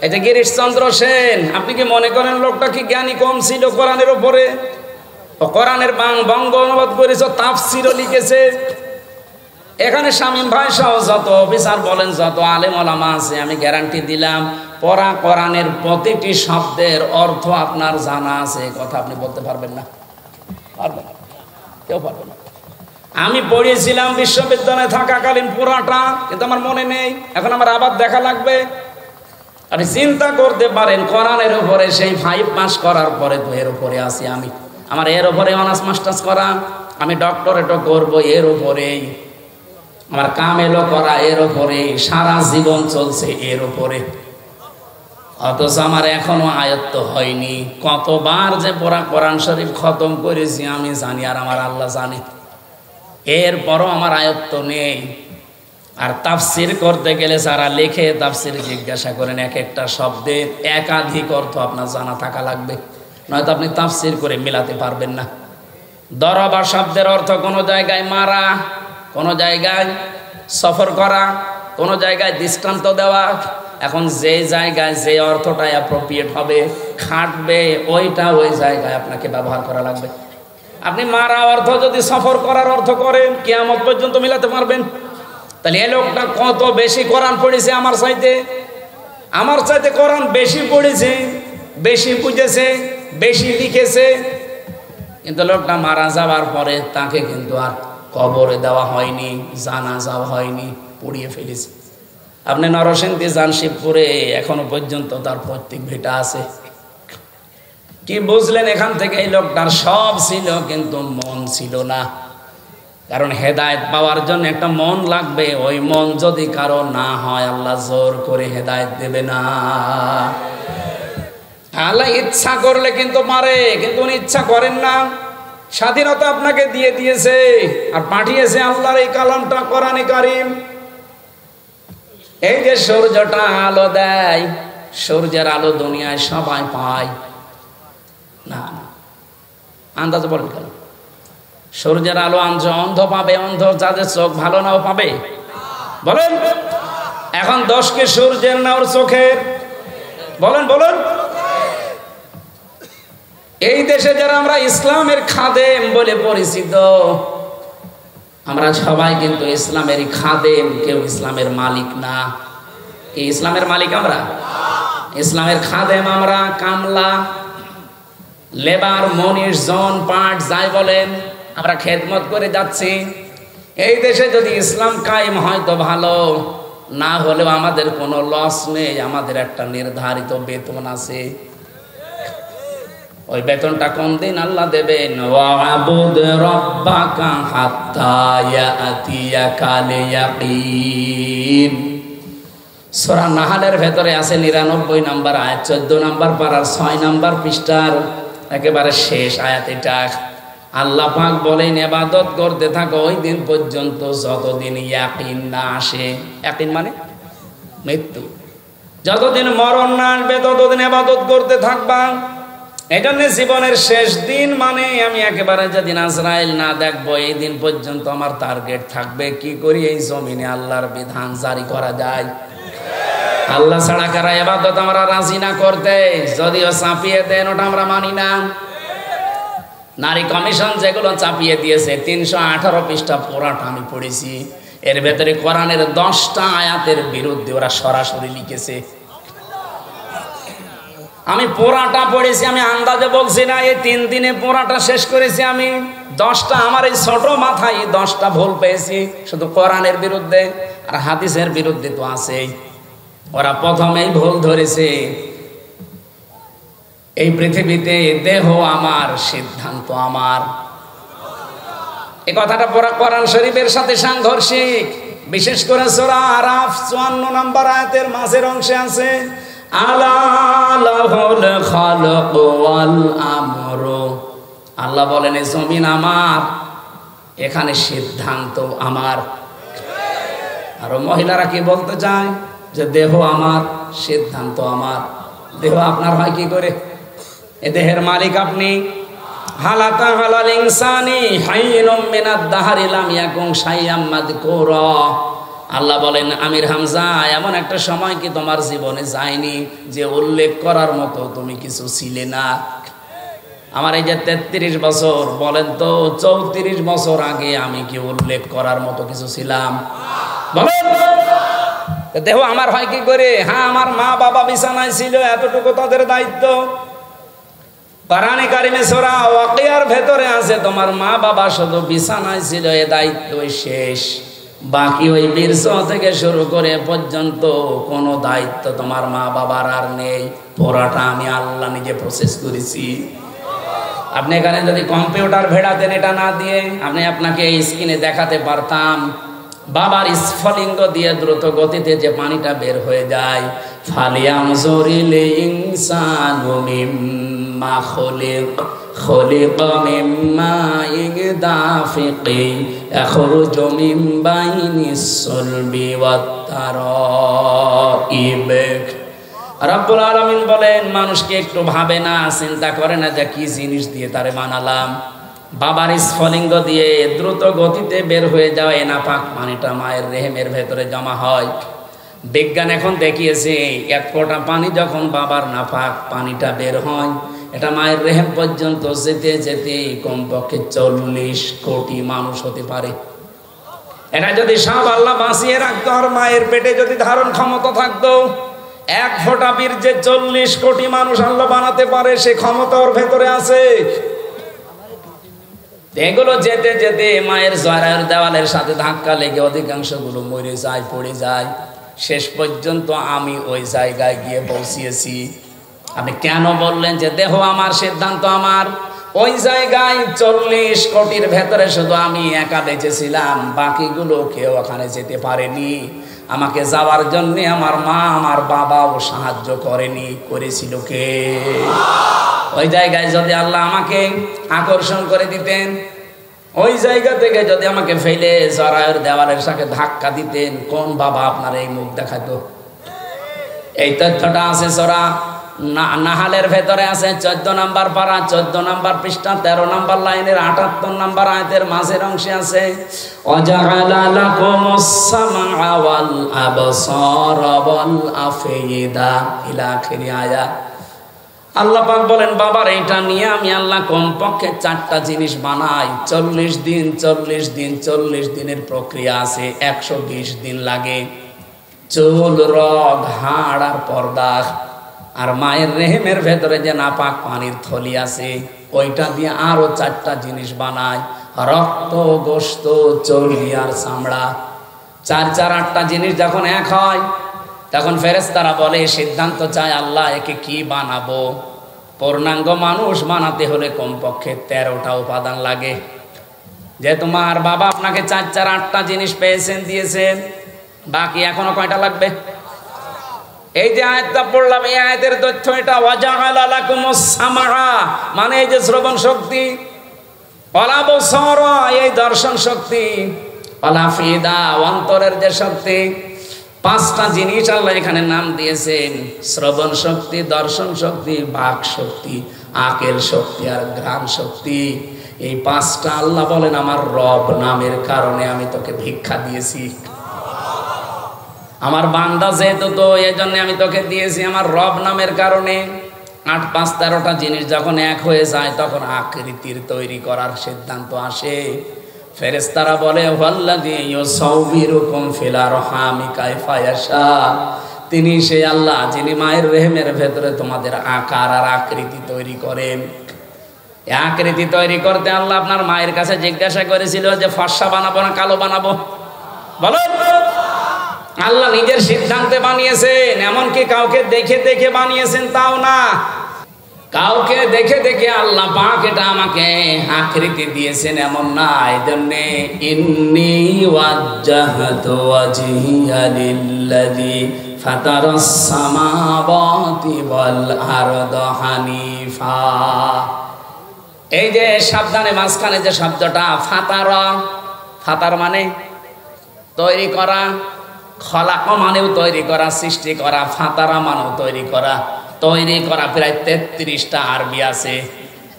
এটা গিরিশচন্দ্র সেন। আপনি কি মনে করেন লোকটা কি জ্ঞানী কম ছিল কোরআনের উপরে? কোরআনের বঙ্গ অনুবাদ করেছে, তাফসিরও লিখেছে। এখানে শামীম ভাই সহ যত অফিসার বলেন, যত আলেম ওলামা আছে, আমি গ্যারান্টি দিলাম পড়া কোরআনের প্রতিটি শব্দের অর্থ আপনার জানা আছে। কথা আপনি বলতে পারবেন না, পারবেন না, কেউ পারবে না। আমি পড়িয়েছিলাম বিশ্ববিদ্যালয়ে থাকাকালীন পুরাটা, কিন্তু আমার মনে নেই। এখন আমার আবার দেখা লাগবে। আপনি চিন্তা করতে পারেন কোরআনের উপরে সেই 5 পাস করার পরে তো এর উপরে আছি আমি। আমার এর উপরে অনার্স মাস্টার্স করা, আমি ডক্টরেটও করব এর উপরেই, আমার কামেলও করা এর উপরে, সারা জীবন চলছে এর উপরে। অথচ আমার এখনো আয়ত্ত হয়নি। কতবার যে পুরা কোরআন শরীফ খতম করেছি আমি জানি, আর আমার আল্লাহ জানে। এরপরও আমার আয়ত্ত নেই। আর তাফসির করতে গেলে যারা লেখে তাফসির জিজ্ঞাসা করেন, এক একটা শব্দের একাধিক অর্থ আপনার জানা থাকা লাগবে, নয়তো আপনি তাফসির করে মেলাতে পারবেন না। দরবা শব্দের অর্থ কোনো জায়গায় মারা, কোনো জায়গায় সফর করা, কোনো জায়গায় দৃষ্টান্ত দেওয়া। এখন যে জায়গায় যে অর্থটা অ্যাপ্রোপ্রিয়েট হবে, খাটবে, ওইটা ওই জায়গায় আপনাকে ব্যবহার করা লাগবে। আপনি মারা অর্থ যদি সফর করার অর্থ করেন, কিয়ামত পর্যন্ত মিলাতে পারবেন? তাহলে এই লোকটা কত বেশি কোরআন পড়েছে আমার চাইতে কোরআন বেশি পড়েছে, বেশি বুঝেছে, বেশি লিখেছে। কিন্তু লোকটা মারা যাওয়ার পরে তাকে কিন্তু আর কবরে দেওয়া হয়নি, জানাজাও হয়নি, পুড়িয়ে ফেলেছে। আপনি নরসিংদী যান, শিবপুরে এখনো পর্যন্ত তার প্রত্যেক ভিটা আছে। কি বুঝলেন এখান থেকে? এই লোকটার সব ছিল কিন্তু মন ছিল না। কারণ হেদায়েত পাওয়ার জন্য একটা মন লাগবে। ওই মন যদি কারো না হয়, আল্লাহ জোর করে হেদায়েত দেবে না। আল্লাহ ইচ্ছা করলে কিন্তু পারে, কিন্তু উনি ইচ্ছা করেন না। স্বাধীনতা আপনাকে দিয়ে দিয়েছে আর পাঠিয়েছে আল্লাহর এই কালামটা, কোরআনে কারীম। এই যে সূর্যটা আলো দেয়, সূর্যের আলো দুনিয়ায় সবাই পায় না? আন্দাজ বলেন কেন? সূর্যের আলো অন্ধ পাবে? অন্ধ যাদের চোখ ভালো নাও পাবে? বলেন। এখন দোষ কি সূর্যের না ওর চোখের? বলেন বলেন। এই দেশে যারা আমরা ইসলামের খাদেম বলে পরিচিত, আমরা সবাই কিন্তু ইসলামেরই খাদেম, কেউ ইসলামের মালিক না। কি ইসলামের মালিক আমরা? ইসলামের খাদেম আমরা। কামলা, লেবার, মনীষ, জন, পাট, যাই বলেন, আমরা খেদমত করে যাচ্ছি। এই দেশে যদি ইসলাম কায়েম হয় তো ভালো, না হলেও আমাদের কোনো লস নেই। আমাদের একটা নির্ধারিত বেতন আছে। ওই বেতনটা কোন দিন আল্লাহ দেবেন? ওয়াবুদ রাব্বাকা হাত্তা ইয়াতিয়াকাল ইয়াকিন। সূরা নাহলের ভেতরে আছে 99 নম্বর আয়াত, 14 নম্বর পারার 6 নম্বর পৃষ্ঠার একেবারে শেষ আয়াত এটা। আল্লাহ পাক বলেন, ইবাদত করতে থাকো ওই দিন পর্যন্ত যতদিন ইয়াকিন না আসে। ইয়াকিন মানে মৃত্যু। যতদিন মরণ না আসবে ততদিন ইবাদত করতে থাকবা। এই জন্য জীবনের শেষ দিন মানে আমি একেবারে যেদিন আজরাইল না দেখবো, এই দিন পর্যন্ত আমার টার্গেট থাকবে কি করি এই জমিনে আল্লাহর বিধান জারি করা যায়। আল্লাহ ছাড়া কারা ইবাদত আমরা রাজি না করতে, যদিও চাপিয়ে দেন ওটা আমরা মানি না। নারী কমিশন যেগুলো চাপিয়ে দিয়েছে, 318 পৃষ্ঠা পুরাটা আমি পড়েছি। এর ভেতরে কোরআনের 10টা আয়াতের বিরুদ্ধে ওরা সরাসরি লিখেছে। আমি পুরাটা পড়েছি, আমি আন্দাজে বলছি না। এই 3 দিনে পুরাটা শেষ করেছি আমি। 10টা আমার এই ছোট মাথায় 10টা ভুল পেয়েছি, শুধু কোরআনের বিরুদ্ধে। আর হাদিসের বিরুদ্ধে তো আছেই। ওরা প্রথমেই ভুল ধরেছে, এই পৃথিবীতে দেহ আমার, সিদ্ধান্ত আমার। এই কথাটা পুরা কোরআন শরীফের সাথে সাংঘর্ষিক। বিশেষ করে সূরা আরাফ 54 নম্বর আয়াতের মাঝের অংশে আছে, আলা লাহুল খালাক ওয়াল আমরু। আল্লাহ বলেন এই জমিন আমার, এখানে সিদ্ধান্ত আমার। আর মহিলারা কি বলতে চায়? যে দেহ আমার, সিদ্ধান্ত আমার। দেহ আপনার হয় কি করে? এ দেহের মালিক আপনি। হালাকা হালাল ইনসানি হাইনুম মিনাদ দাহরি লাম ইয়াকুন শাইআম মাযকুরা। আল্লাহ বলেন, আমির হামজা, এমন একটা সময় কি তোমার জীবনে যায়নি যে উল্লেখ করার মতো তুমি কিছু ছিলে না? আমার এই যে 33 বছর, বলেন তো 34 বছর আগে আমি কি উল্লেখ করার মতো কিছু ছিলাম? বলেন। দেখো আমার হয় কি করে? হ্যাঁ, আমার মা বাবা বিছানায় ছিল, এতটুকু তাদের দায়িত্ব। কোরআনে কারিমে সূরা ওয়াকিয়ার ভেতরে আছে তোমার মা বাবা শুধু বিছানায় ছিল, এ দায়িত্ব শেষ। বাকি ওই বীর্য থেকে শুরু করে পর্যন্ত কোনো দায়িত্ব তোমার মা বাবার আর নেই। পুরাটা আমি আল্লাহ নিজে প্রসেস করেছি। আপনি এখানে যদি কম্পিউটার ভেড়াতেন এটা না দিয়ে, আমি আপনাকে এই স্ক্রিনে দেখাতে পারতাম বাবার স্ফলিঙ্গ দিয়ে দ্রুত গতিতে যে পানিটা বের হয়ে যায়। ফালিয়ানজুরিল ইনসানু মিম্মা খুলিকা মিম্মা দাফিকিন ইয়াখরুজু মিন বাইনিস সুলবি ওয়াত তারাইব। রব্বুল আলামিন বলেন, মানুষকে একটু ভাবে না, চিন্তা করে না যে কি জিনিস দিয়ে তারে বানালাম। বাবার স্ফলিঙ্গ দিয়ে দ্রুত গতিতে বের হয়ে যাওয়া নাপাক পানিটা মায়ের রেহেমের ভেতরে জমা হয়। বিজ্ঞান এখন দেখিয়েছে, এক ফোঁটা পানি যখন বাবার নাপাক পানিটা বের হয়, এটা মায়ের রেহেম পর্যন্ত যেতে যেতে কমপক্ষে 40 কোটি মানুষ হতে পারে। এটা যদি সব আল্লাহ বাঁচিয়ে রাখতো আর মায়ের পেটে যদি ধারণ ক্ষমতা থাকতো, এক ফোঁটা বীর্যে 40 কোটি মানুষ আল্লাহ বানাতে পারে, সে ক্ষমতা ওর ভেতরে আছে। এগুলো যেতে যেতে মায়ের জরায়ুর দেওয়ালের সাথে ধাক্কা লেগে অধিকাংশ গুলো মরে যায়, পড়ে যায়। শেষ পর্যন্ত আমি ওই জায়গায় গিয়ে পৌঁছিয়েছি। আপনি কেন বললেন যে দেহ আমার, সিদ্ধান্ত আমার? ওই জায়গায় 40 কোটির ভেতরে শুধু আমি একা বেঁচেছিলাম, বাকিগুলো কেউ ওখানে যেতে পারেনি। আমাকে যাওয়ার জন্য আমার মা আমার বাবাও সাহায্য করেনি, করেছিল কে? ওই জায়গায় যদি আল্লাহ আমাকে আকর্ষণ করে দিতেন, ওই জায়গা থেকে যদি আমাকে ফেলে জরায়ুর দেওয়ালের সাথে ধাক্কা দিতেন, কোন বাবা আপনার এই মুখ দেখাতো? এই তথ্যটা আছে সূরা নাহালের ভেতরে আছে 14 নম্বর পারা, 14 নম্বর পৃষ্ঠা, 13 নম্বর লাইনের 78 নম্বর আয়াতের মাঝের অংশে আছে, ওয়াজাআলা লাকুমুস সামআ ওয়াল আবসারা ওয়াল আফইদা ইলা আখিরি আয়াত। আল্লাহ পাক বলেন, বাবার এইটা নিয়ে আমি আল্লাহ কমপক্ষে 4টা জিনিস বানাই। 40 দিন 40 দিন 40 দিনের প্রক্রিয়া আছে, 120 দিন লাগে। চুল, রগ, হাড় আর পর্দা, আর মায়ের রেহেমের ভেতরে যে নাপাক পানির থলি আছে, ওইটা দিয়ে আরো 4টা জিনিস বানায়, রক্ত, গোশত, চর্বি আর চামড়া। 4 4 8টা জিনিস যখন এক হয়, তখন ফেরেশতারা বলে, সিদ্ধান্ত চায় আল্লাহ একে কি বানাবো? পূর্ণাঙ্গ মানুষ বানাতে হলে কমপক্ষে 13টা উপাদান লাগে। যে তোমার বাবা আপনাকে 4 4 8টা জিনিস পেয়েছেন, দিয়েছেন, বাকি এখনো কয়টা লাগবে? এই যে আয়াতটা পড়লাম, এই আয়াতের তথ্য এটা। ওয়াজাআলা লাকুমুস সামআ মানে এই যে শ্রবণ শক্তি, ওয়াল আবসারা এই দর্শন শক্তি, ওয়াল আফইদা অন্তরের যে শক্তি। 5টা জিনিস আল্লাহ এখানে নাম দিয়েছেন, শ্রবণ শক্তি, দর্শন শক্তি, বাক শক্তি, আকেল শক্তি আর ঘ্রাণ শক্তি। এই 5টা আল্লাহ বলেন আমার রব নামের কারণে আমি তোকে ভিক্ষা দিয়েছি। আমার বান্দা যেহেতু, তো এই জন্য আমি তোকে দিয়েছি আমার রব নামের কারণে। 8 5 13টা জিনিস যখন এক হয়ে যায়, তখন আকৃতির তৈরি করার সিদ্ধান্ত আসে। ফেরেশতারা বলে, ওয়াল্লাযী ইউসাউবিরুকুম ফিল আরহামি কাইফা ইয়াশা, তিনি সেই আল্লাহ যিনি মায়ের রেহেমের ভেতরে তোমাদের আকার আর আকৃতি তৈরি করেন। এই আকৃতি তৈরি করতে আল্লাহ আপনার মায়ের কাছে জিজ্ঞাসা করেছিল যে ফর্সা বানাবো না কালো বানাবো? বলো। আল্লাহ নিজের সিদ্ধান্তে বানিয়েছেন, এমনকি কাউকে দেখে দেখে বানিয়েছেন তাও না, কাউকে দেখে দেখে আল্লাহ পাক এটা আমাকে আকৃতি দিয়েছেন এমন না। এজন্যে ইন্নী ওয়াজ্জাহতু ওয়াজহিয়া লিল্লাযী ফাতারাস সামাওয়াতি ওয়াল আরদা হানিফা। এই যে সাবধানে মাঝখানে যে শব্দটা ফাতারা, ফাতার মানে তৈরি করা, খলাক মানেও তৈরি করা, সৃষ্টি করা, ফাতারা মানেও তৈরি করা। তৈরি করা প্রায় 33টা আরবি আছে।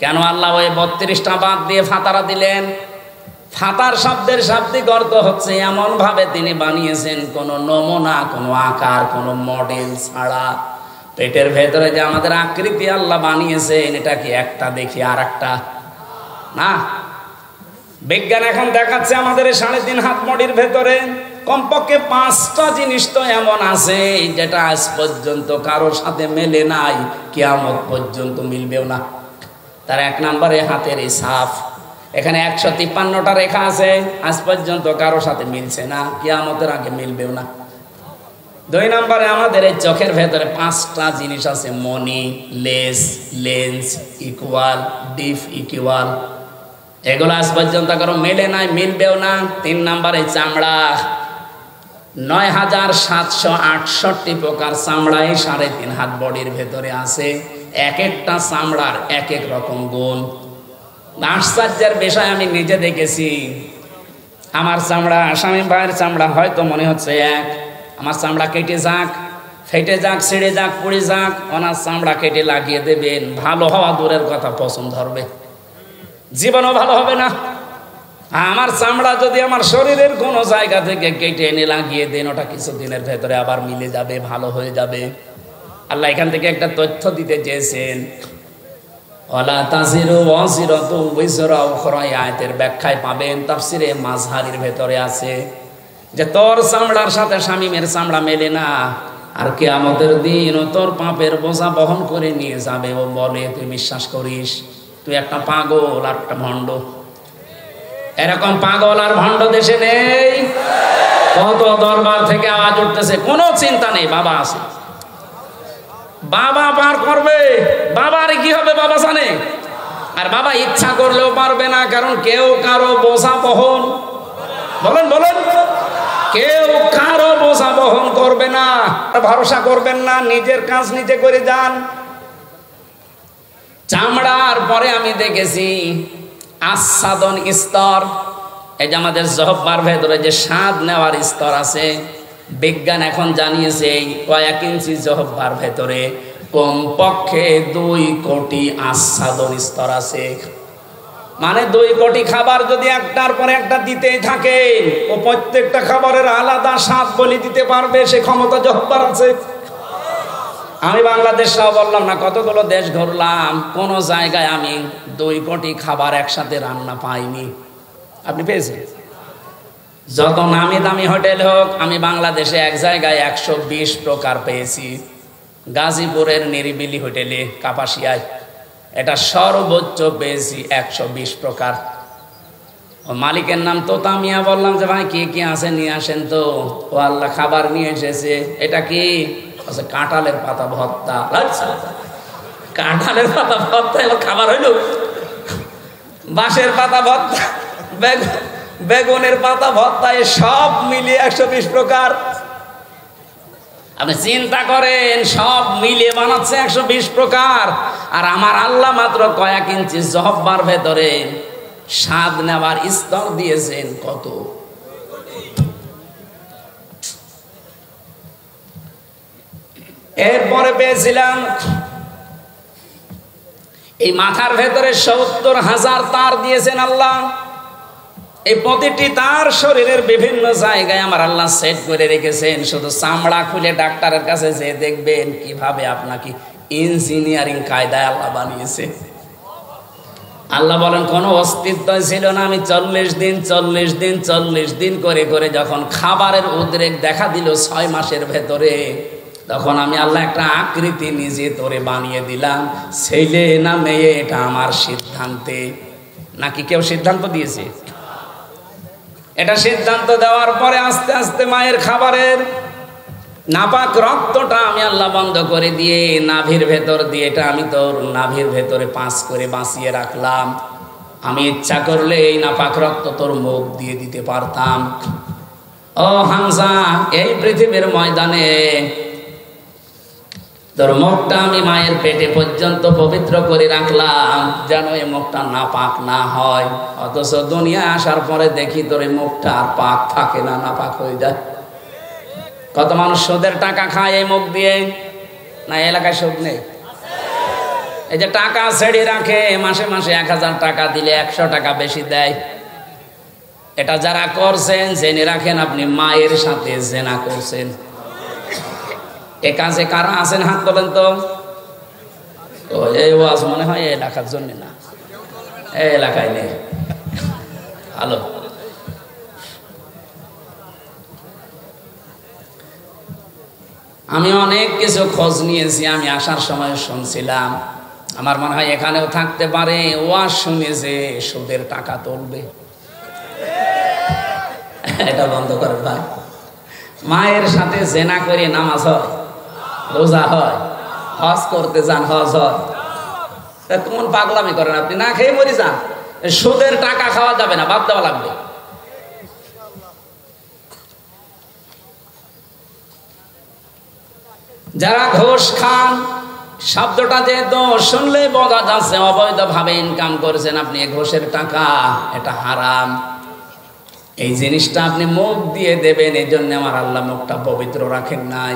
কেন আল্লাহ ওই 32টা বাদ দিয়ে ফাতারা দিলেন? ফাতার শব্দের শাব্দিক অর্থ হচ্ছে এমন ভাবে তিনি বানিয়েছেন কোন নমুনা, কোন আকার, কোন মডেল ছাড়া। পেটের ভেতরে যে আমাদের আকৃতি আল্লাহ বানিয়েছেন, এটা কি একটা দেখি আর একটা না। বিজ্ঞান এখন দেখাচ্ছে আমাদের 3.5 হাত বডির ভেতরে কমপক্ষে 5টা জিনিস তো এমন আছে যেটা আজ পর্যন্ত কারোর সাথে মেলে নাই, কিয়ামত পর্যন্ত মিলবেও না। তার 1 নম্বরে হাতের এই ছাপ, এখানে 153টা রেখা আছে, আজ পর্যন্ত কারোর সাথে মিলছে না, কিয়ামতের আগে মিলবেও না। 2 নম্বরে আমাদের এই চোখের ভেতরে 5টা জিনিস আছে, money, less, lens, equal, deep equal, এগুলো আজ পর্যন্ত কারো মেলে নাই, মিলবেও না। 3 নম্বরে চামড়া, 9768 প্রকার চামড়া এই 3.5 হাত বডির ভেতরে আছে। এক একটা চামড়ার এক এক রকম গুণ। আশ্চর্যের বিষয়, আমি নিজে দেখেছি। আমার চামড়া, শামীম ভাইয়ের চামড়া হয়তো মনে হচ্ছে এক, আমার চামড়া কেটে যাক, ফেটে যাক, ছিঁড়ে যাক, পুড়ে যাক, ওনার চামড়া কেটে লাগিয়ে দেবেন, ভালো হওয়া দূরের কথা, পছন্দ হবে, জীবনও ভালো হবে না। আমার চামড়া যদি আমার শরীরের কোনো জায়গা থেকে কেটে এনে লাগিয়ে দেন, ওটা কিছুদিনের ভেতরে আবার মিলে যাবে, ভালো হয়ে যাবে। আল্লাহ এখান থেকে একটা তথ্য দিতে চেয়েছেন, ওয়ালা তাজিরু ওয়াজিরাতু উযরা উখরা, আয়াতের ব্যাখ্যায় পাবেন, তাফসিরে মাজহারির ভেতরে আছে যে তোর চামড়ার সাথে শামীমের চামড়া মেলে না, আর কিয়ামতের দিন ও তোর পাপের বোঝা বহন করে নিয়ে যাবে। ও বলে তুই বিশ্বাস করিস? তুই একটা পাগল আর একটা ভণ্ড। এরকম পাগল আর ভণ্ড দেশে নেই। কত দরবার থেকে আওয়াজ উঠতেছে, কোনো চিন্তা নেই, বাবা আছে, বাবা পার করবে। বাবার কি হবে বাবা জানে, আর বাবা ইচ্ছা করলেও পারবে না, কারণ কেউ কারো বোঝা বহন, বলেন বলেন, কেউ কারো বোঝা বহন করবে না। ভরসা করবেন না, নিজের কাজ নিজে করে যান। চামড়ার পরে আমি দেখেছি আস্বাদন স্তর, এই যে আমাদের জহব্বার ভেতরে যে স্বাদ নেওয়ার স্তর আছে, বিজ্ঞান এখন জানিয়েছে কয়েক ইঞ্চি জহব্বার ভেতরে কমপক্ষে 2 কোটি আস্বাদন স্তর আছে। মানে 2 কোটি খাবার যদি একটার পরে একটা দিতেই থাকে, ও প্রত্যেকটা খাবারের আলাদা স্বাদ বলি দিতে পারবে, সে ক্ষমতা জহব্বার আছে। আমি বাংলাদেশ সহ বললাম না, কতগুলো দেশ ঘুরলাম, কোন জায়গায় আমি 2 কোটি খাবার একসাথে রান্না পাইনি। আপনি পেয়েছেন? যত নামি দামি হোটেল হোক, আমি বাংলাদেশে এক জায়গায় 120 প্রকার পেয়েছি। গাজীপুরের নিরিবিলি হোটেলে কাপাসিয়ায়, এটা সর্বোচ্চ পেয়েছি 120 প্রকার। ও মালিকের নাম তোতা মিয়া। বললাম যে ভাই কি কি আছে নিয়ে আসেন তো। ও আল্লাহ খাবার নিয়ে এসেছে। এটা কি? কাঁঠালের পাতা ভর্তা। কাঁঠালের পাতা ভর্তা এবার খাবার হইল? বাঁশের পাতা ভর্তা, বেগুনের পাতা ভর্তা, সব মিলিয়ে 120 প্রকার। আপনি চিন্তা করেন, সব মিলিয়ে বানাচ্ছে 120 প্রকার। আর আমার আল্লাহ মাত্র কয়েক ইঞ্চি জহব্বার ভেতরে স্বাদ নেওয়ার স্তর দিয়েছেন কত। এরপরে পেয়েছিলাম এই মাথার ভেতরে 70,000 তার দিয়েছেন আল্লাহ। এই প্রতিটি তার শরীরের বিভিন্ন জায়গায় আমার আল্লাহ সেট করে রেখেছেন। শুধু চামড়া খুলে ডাক্তারের কাছে যে দেখবেন কিভাবে আপনাকে ইঞ্জিনিয়ারিং কায়দায় আল্লাহ বানিয়েছে। আল্লাহ বলেন কোনো অস্তিত্ব ছিল না। আমি 40 দিন করে করে যখন খাবারের উদ্রেক দেখা দিল 6 মাসের ভেতরে, তখন আমি আল্লাহ একটা আকৃতি নিজে তোরে বানিয়ে দিলাম। ছেলে না মেয়ে এটা আমার সিদ্ধান্তে। নাকি কেউ সিদ্ধান্ত দিয়েছে? এটা সিদ্ধান্ত দেওয়ার পরে আস্তে আস্তে মায়ের খাবারের নাপাক রক্তটা আমি আল্লাহ বন্ধ করে দিয়ে নাভির ভেতর দিয়ে, এটা আমি তোর নাভির ভেতরে 5 করে বাঁচিয়ে রাখলাম। আমি ইচ্ছা করলে এই নাপাক রক্ত তোর মুখ দিয়ে দিতে পারতাম। ও হামজা, এই পৃথিবীর ময়দানে তোর মুখটা আমি মায়ের পেটে পর্যন্ত পবিত্র করে রাখলাম, যেন এই মুখটা নাপাক না হয়। অথচ দুনিয়া আসার পরে দেখি তোর এই মুখটা আর পাক থাকে না, নাপাক হয়ে যায়। কত মানুষ সুদের টাকা খায় এই মুখ দিয়ে। না এলাকায় সুদ নেই? এই যে টাকা ছেড়ে রাখে, মাসে মাসে 1000 টাকা দিলে 100 টাকা বেশি দেয়। এটা যারা করছেন জেনে রাখেন আপনি মায়ের সাথে জেনা করছেন। এ কাজে কারা আছেন হাত তোলেন তো। এই ওয়াজ মনে হয় এই এলাকার জন্য না, এই এলাকায় নেই। হ্যালো, আমি অনেক কিছু খোঁজ নিয়েছি। আমি আসার সময় শুনছিলাম, আমার মনে হয় এখানেও থাকতে পারে, ওয়াজ শুনে যে সুদের টাকা তুলবে। এটা বন্ধ করেন ভাই। মায়ের সাথে জেনা করে নামাজ হয়, রোজা হয়, হজ করতে যান, হজ হয়। কোন পাগলামি করেন আপনি? না খেয়ে মরে যান। সুদের টাকা খাওয়া যাবে না, বাদ দেওয়া লাগবে। যারা ঘুষ খান, শব্দটা যেহেতু শুনলে বোঝা যাচ্ছে অবৈধভাবে ইনকাম করেছেন আপনি ঘুষের টাকা, এটা হারাম। এই জিনিসটা আপনি মুখ দিয়ে দেবেন, এই জন্য আমার আল্লাহ মুখটা পবিত্র রাখেন নাই।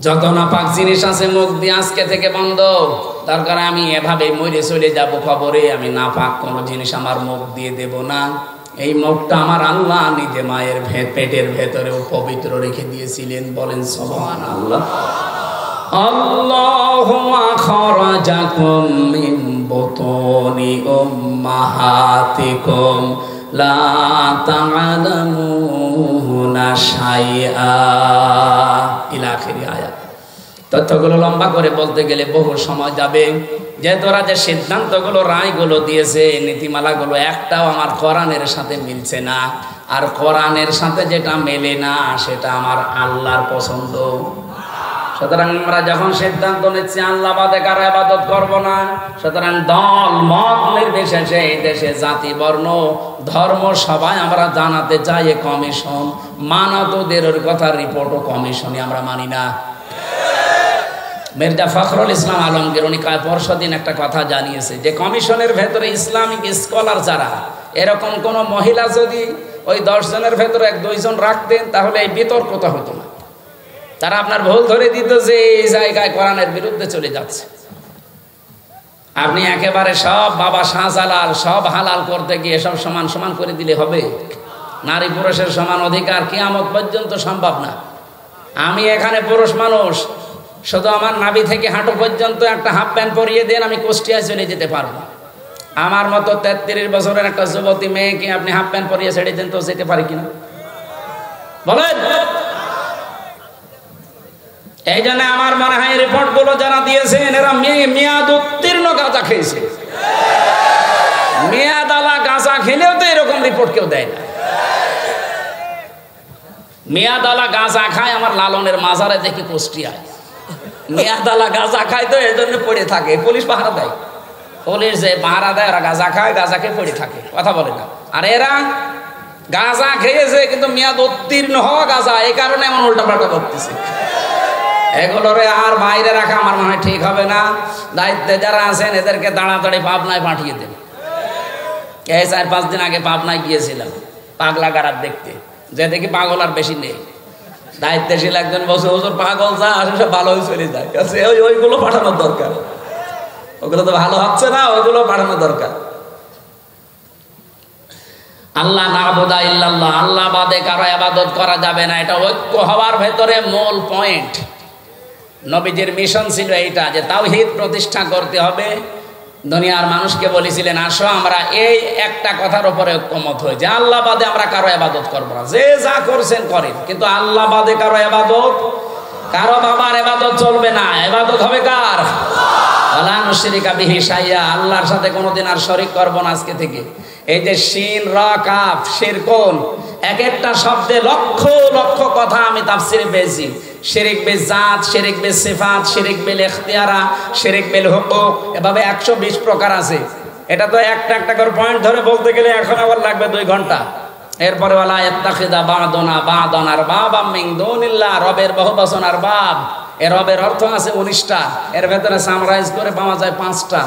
যত নাপাক জিনিস আছে মুখ দিয়ে আজকে থেকে বন্ধ। দরকার আমি এভাবে মরে চলে যাব খবরে, আমি নাপাক কোনো জিনিস আমার মুখ দিয়ে দেব না। এই মুখটা আমার আল্লাহ নিজে মায়ের পেটের ভেতরেও পবিত্র রেখে দিয়েছিলেন। বলেন সুবহানাল্লাহ। আল্লাহু আখরাজাকুম মিন বুতুনি উম্মাহাতিকুম লা তা'লামুনা শাইআ ইলা আখিরি আয়াত। তথ্যগুলো লম্বা করে বলতে গেলে বহু সময় যাবে। যে তোরা যে সিদ্ধান্তগুলো, রায়গুলো দিয়েছে, নীতিমালাগুলো একটাও আমার কোরআনের সাথে মিলছে না। আর কোরআনের সাথে যেটা মেলে না সেটা আমার আল্লাহর পছন্দ। সুতরাং আমরা যখন সিদ্ধান্ত নিচ্ছি আল্লাহ বাদে কারো ইবাদত করব না, সুতরাং দল মত নির্বিশেষে এই দেশে জাতি বর্ণ ধর্ম সবাই আমরা জানাতে চাই কমিশন মানাতোদের কথা রিপোর্ট ও কমিশনই আমরা মানি না। মির্জা ফখরুল ইসলাম আলমগীর উনি পরশুদিন একটা কথা জানিয়েছে যে কমিশনের ভেতরে ইসলামিক স্কলার যারা, এরকম কোন মহিলা যদি ওই 10 জনের ভেতরে 1-2 জন রাখতেন তাহলে এই বিতর্কটা হতো না। তারা আপনার ভুল ধরে দিত যে এই জায়গায় কোরআনের বিরুদ্ধে চলে যাচ্ছে। আপনি একেবারে সব বাবা শাহজালাল সব হালাল করতে গিয়ে সব সমান সমান করে দিলে হবে? নারী পুরুষের সমান অধিকার কিয়ামত পর্যন্ত সম্ভব না। আমি এখানে পুরুষ মানুষ, শুধু আমার নাভি থেকে হাঁটু পর্যন্ত একটা হাফ প্যান্ট পরিয়ে দেন, আমি কুষ্টিয়ায় চলে যেতে পারবো। আমার মতো 33 বছরের একটা যুবতী মেয়েকে আপনি হাফ প্যান্ট পরিয়ে ছেড়ে দেন তো যেতে পারি কিনা বলেন? এই জন্য আমার মনে হয় রিপোর্ট গুলো যারা দিয়েছেন এরা মেয়াদ উত্তীর্ণ গাঁজা খেয়েছে। মেয়াদালা গাঁজা খেলেও তো এরকম রিপোর্ট কেউ দেয় না। মেয়াদালা গাঁজা খায় আমার লালনের মাজারে দেখি কুষ্টিয়ায়। মেয়াদালা গাঁজা খায় তো এই জন্য পড়ে থাকে, পুলিশ পাহারা দেয়। পুলিশ যে পাহারা দেয় ওরা গাঁজা খায়, গাঁজা খেয়ে পড়ে থাকে, কথা বলে না। আর এরা গাঁজা খেয়েছে কিন্তু মেয়াদ উত্তীর্ণ হওয়া গাঁজা, এই কারণে এমন উল্টাপাল্টা করতেছে। এগুলোরে আর বাইরে রাখা আমার মনে হয় ঠিক হবে না। দায়িত্বে যারা আছেন এদেরকে তাড়াতাড়ি পাবনায় পাঠিয়ে দেন। এই 4-5 দিন আগে পাবনায় গিয়েছিলাম পাগলা গারাত দেখতে, যে দেখি পাগল আর বেশি নেই। দায়িত্বশীল একজন বসে, হুজুর পাগল যা আসে সব ভালো হয়ে চলে যায়, ওইগুলো পাঠানোর দরকার। ওগুলো তো ভালো হচ্ছে না, ওইগুলো পাঠানো দরকার। আল্লাহ না'বুদা ইল্লাল্লাহ, আল্লাহ বাদে কারো ইবাদত করা যাবে না, এটা ঐক্য হওয়ার ভেতরে মূল পয়েন্ট। নবীজির মিশন ছিল এইটা যে তাওহীদ প্রতিষ্ঠা করতে হবে। দুনিয়ার মানুষকে বলেছিলেন আসো আমরা এই একটা কথার উপরে ঐক্যমত হই যে আল্লাহ বাদে আমরা কারো ইবাদত করব না। যে যা করছেন করেন, কিন্তু আল্লাহ বাদে কারো ইবাদত, কারো বাবার ইবাদত চলবে না। ইবাদত হবে কার? ওয়ালা নুশরিকা বিহি শাইআ, আল্লাহর সাথে কোনোদিন আর শরীক করব না আজকে থেকে। এই যে শিন রা কাফ শিরকুন, এক একটা শব্দে লক্ষ লক্ষ কথা আমি তাফসীরে পেয়েছি। শিরিক বিল জাত, শিরিক বিল সিফাত, শিরিক বিল ইখতিয়ারা, শিরিক বিল হুকুক, এভাবে 120 প্রকার আছে। এটা তো একটা একটা করে পয়েন্ট ধরে বলতে গেলে এখন আবার লাগবে 2 ঘন্টা। এরপরে ওয়ালা ইত্তাখিযা বা'দুনা বা'দান আরবাবাম মিন দুনিল্লাহ, রবের বহুবচন আরবাব। এর রবের অর্থ আছে 19টা, এর ভেতরে সামরাইজ করে পাওয়া যায় 5টা।